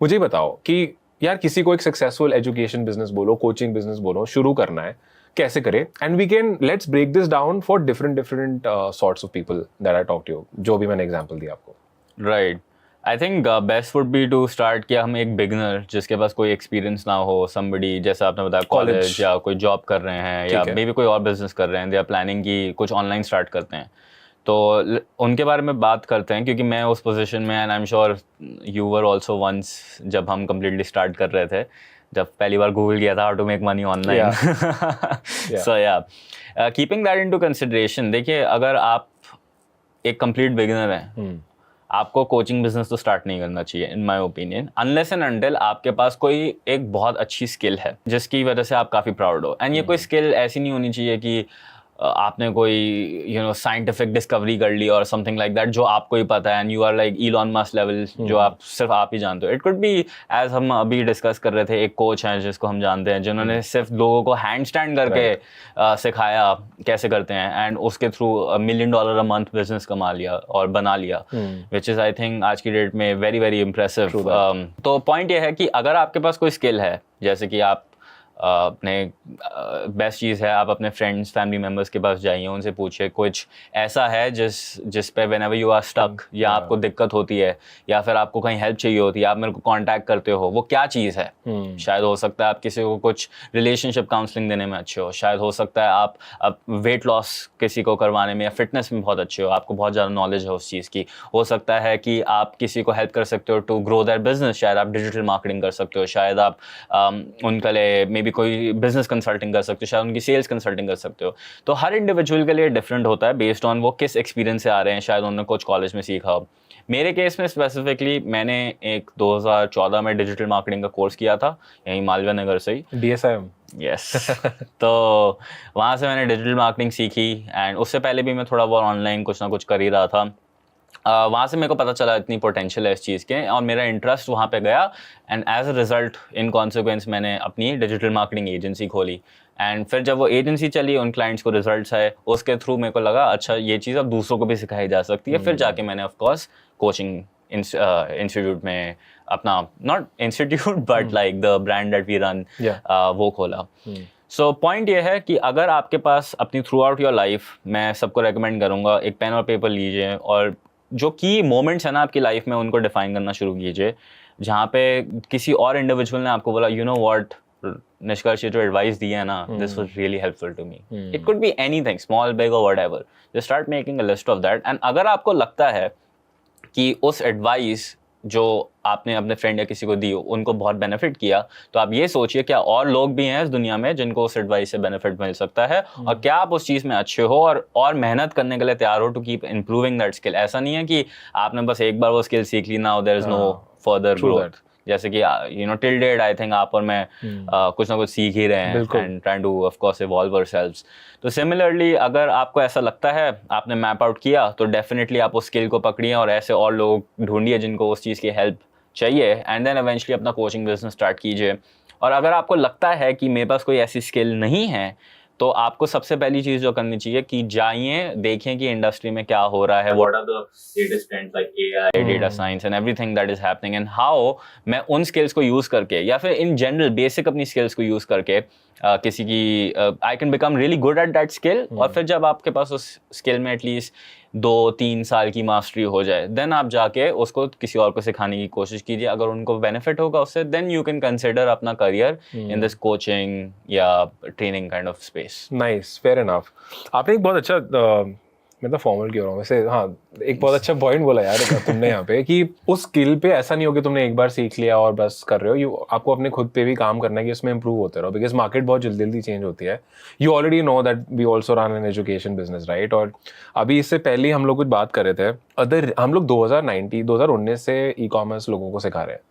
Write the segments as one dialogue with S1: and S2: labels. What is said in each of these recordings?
S1: मुझे बताओ कि यार किसी को एक सक्सेसफुल एजुकेशन बिजनेस बोलो, कोचिंग बिजनेस बोलो, शुरू करना है, कैसे करे? And we can let's break this down for different sorts of people that I talk to, जो भी मैंने एग्जांपल दिया आपको।
S2: Right, I think best would be to start कि हम एक बिगनर जिसके पास कोई एक्सपीरियंस ना हो, समबडी जैसे आपने बताया कॉलेज या कोई जॉब कर रहे हैं या मे बी कोई और बिजनेस कर रहे हैं, दे आर प्लानिंग कि कुछ ऑनलाइन स्टार्ट करते हैं, तो उनके बारे में बात करते हैं क्योंकि मैं उस पोजीशन में, and I am sure you were also once, जब हम कम्प्लीटली स्टार्ट कर रहे थे, जब पहली बार गूगल किया था how to make money online. So या कीपिंग दैट इनटू कंसिडरेशन, देखिए अगर आप एक कंप्लीट बिगिनर हैं, आपको कोचिंग बिजनेस तो स्टार्ट नहीं करना चाहिए in my opinion, unless and until आपके पास कोई एक बहुत अच्छी स्किल है जिसकी वजह से आप काफ़ी प्राउड हो। एंड ये कोई स्किल ऐसी नहीं होनी चाहिए कि आपने कोई साइंटिफिक डिस्कवरी कर ली और समथिंग लाइक दैट जो आपको ही पता है and you are like Elon Musk level, जो आप सिर्फ आप ही जानते हो। इट कुड बी, एज हम अभी डिस्कस कर रहे थे, एक कोच हैं जिसको हम जानते हैं जिन्होंने सिर्फ लोगों को हैंड स्टैंड करके सिखाया कैसे करते हैं, एंड उसके through $1 million a month business कमा लिया और बना लिया, विच इज़ आई थिंक आज की डेट में वेरी वेरी इम्प्रेसिव। तो पॉइंट ये है कि अगर आपके पास कोई स्किल है, जैसे कि आप अपने बेस्ट चीज़ है आप अपने फ्रेंड्स फैमिली मेम्बर्स के पास जाइए, उनसे पूछिए कुछ ऐसा है जिस पे व्हेनेवर यू आर स्टक या आपको दिक्कत होती है या फिर आपको कहीं हेल्प चाहिए होती है, आप मेरे को कांटेक्ट करते हो, वो क्या चीज़ है। शायद हो सकता है आप किसी को कुछ रिलेशनशिप काउंसलिंग देने में अच्छे हो, शायद हो सकता है आप वेट लॉस किसी को करवाने में या फिटनेस में बहुत अच्छे हो, आपको बहुत ज़्यादा नॉलेज है उस चीज़ की। हो सकता है कि आप किसी को हेल्प कर सकते हो टू ग्रो देयर बिजनेस, शायद आप डिजिटल मार्केटिंग कर सकते हो, शायद आप उनके लिए भी कोई बिजनेस कंसल्टिंग कर सकते हो, शायद उनकी सेल्स कंसल्टिंग कर सकते हो। तो हर इंडिविजुअल के लिए डिफरेंट होता है बेस्ड ऑन वो किस एक्सपीरियंस से आ रहे हैं, शायद उन्होंने कुछ कॉलेज में सीखा हो। मेरे केस में स्पेसिफिकली मैंने एक 2014 में डिजिटल मार्केटिंग का कोर्स किया था यहीं मालवीय नगर से ही,
S1: DSIM।
S2: यस तो वहाँ से मैंने डिजिटल मार्केटिंग सीखी, एंड उससे पहले भी मैं थोड़ा बहुत ऑनलाइन कुछ ना कुछ कर ही रहा था। वहाँ से मेरे को पता चला इतनी पोटेंशियल है इस चीज़ के, और मेरा इंटरेस्ट वहाँ पे गया, and as a result in consequence मैंने अपनी डिजिटल मार्केटिंग एजेंसी खोली। एंड फिर जब वो एजेंसी चली, उन क्लाइंट्स को रिजल्ट्स आए, उसके थ्रू मेरे को लगा अच्छा ये चीज़ अब दूसरों को भी सिखाई जा सकती है। फिर जाके मैंने ऑफकोर्स कोचिंग इंस्टीट्यूट में अपना, not institute but like the brand that we run, वो खोला। सो पॉइंट ये है कि अगर आपके पास अपनी थ्रू आउट योर लाइफ, मैं सबको रेकमेंड करूँगा एक पेन और पेपर लीजिए और जो की मोमेंट्स है ना आपकी लाइफ में उनको डिफाइन करना शुरू कीजिए, जहाँ पे किसी और इंडिविजुअल ने आपको बोला यू नो व्हाट निष्कर्ष, ये जो एडवाइस दी है ना, this was really helpful to me. It could be anything, small big or whatever, just start making a list of that. And अगर आपको लगता है कि उस एडवाइस जो आपने अपने फ्रेंड या किसी को दी उनको बहुत बेनिफिट किया, तो आप ये सोचिए क्या और लोग भी हैं इस दुनिया में जिनको उस एडवाइस से बेनिफिट मिल सकता है, और क्या आप उस चीज़ में अच्छे हो और मेहनत करने के लिए तैयार हो to keep improving that skill. ऐसा नहीं है कि आपने बस एक बार वो स्किल सीख ली, now there is no further growth. जैसे कि टिल डेट आई थिंक आप और मैं कुछ ना कुछ सीख ही रहे हैं and trying two of course evolve ourselves. तो सिमिलरली अगर आपको ऐसा लगता है, आपने मैप आउट किया, तो डेफिनेटली आप उस स्किल को पकड़िए और ऐसे और लोग ढूंढिए जिनको उस चीज़ की हेल्प चाहिए, एंड देन इवेंचुअली अपना कोचिंग बिजनेस स्टार्ट कीजिए। और अगर आपको लगता है कि मेरे पास कोई ऐसी स्किल नहीं है, तो आपको सबसे पहली चीज़ जो करनी चाहिए कि जाइए देखें कि इंडस्ट्री में क्या हो रहा है, what are the latest trends like AI, data science and everything that is happening, and how मैं उन स्किल्स को यूज़ करके या फिर इन जनरल बेसिक अपनी स्किल्स को यूज़ करके किसी की I can become really good at that skill. और फिर जब आपके पास उस स्किल में एटलीस्ट 2-3 साल की मास्टरी हो जाए, देन आप जाके उसको किसी और को सिखाने की कोशिश कीजिए। अगर उनको बेनिफिट होगा उससे, देन यू कैन कंसिडर अपना करियर इन दिस कोचिंग या training kind of space.
S1: Nice, fair enough. आपने एक बहुत अच्छा मतलब फॉर्मल क्यों रहा हूँ वैसे, हाँ एक बहुत अच्छा पॉइंट बोला यार तुमने यहाँ पे कि उस स्किल पे ऐसा नहीं हो कि तुमने एक बार सीख लिया और बस कर रहे हो, आपको अपने खुद पे भी काम करना है कि उसमें इंप्रूव होते रहो, बिकॉज मार्केट बहुत जल्दी जल्दी चेंज होती है। You already know that we also run an education business, right? और अभी इससे पहले हम लोग कुछ बात कर रहे थे, हम लोग 2019 से ई कॉमर्स लोगों को सिखा रहे हैं,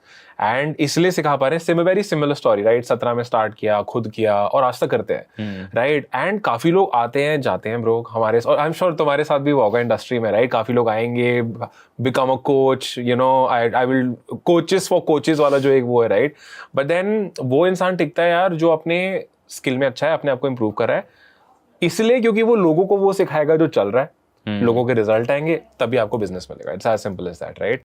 S1: एंड इसलिए सिखा पा रहे हैं, वेरी सिमिलर स्टोरी, राइट? 17 में स्टार्ट किया, खुद किया और आज तक करते हैं, राइट? एंड काफी लोग आते हैं जाते हैं ब्रो हमारे, और आई एम श्योर तुम्हारे साथ भी होगा इंडस्ट्री में, राइट? काफी लोग आएंगे, become a coach, I will coaches for coaches वाला जो एक वो है, राइट? बट देन वो इंसान टिकता है यार जो अपने स्किल में अच्छा है, अपने आप को इम्प्रूव कर रहा है, इसलिए क्योंकि वो लोगों को वो सिखाएगा जो चल रहा है, लोगों के रिजल्ट आएंगे, तभी आपको बिजनेस मिलेगा। It's as simple as that, right?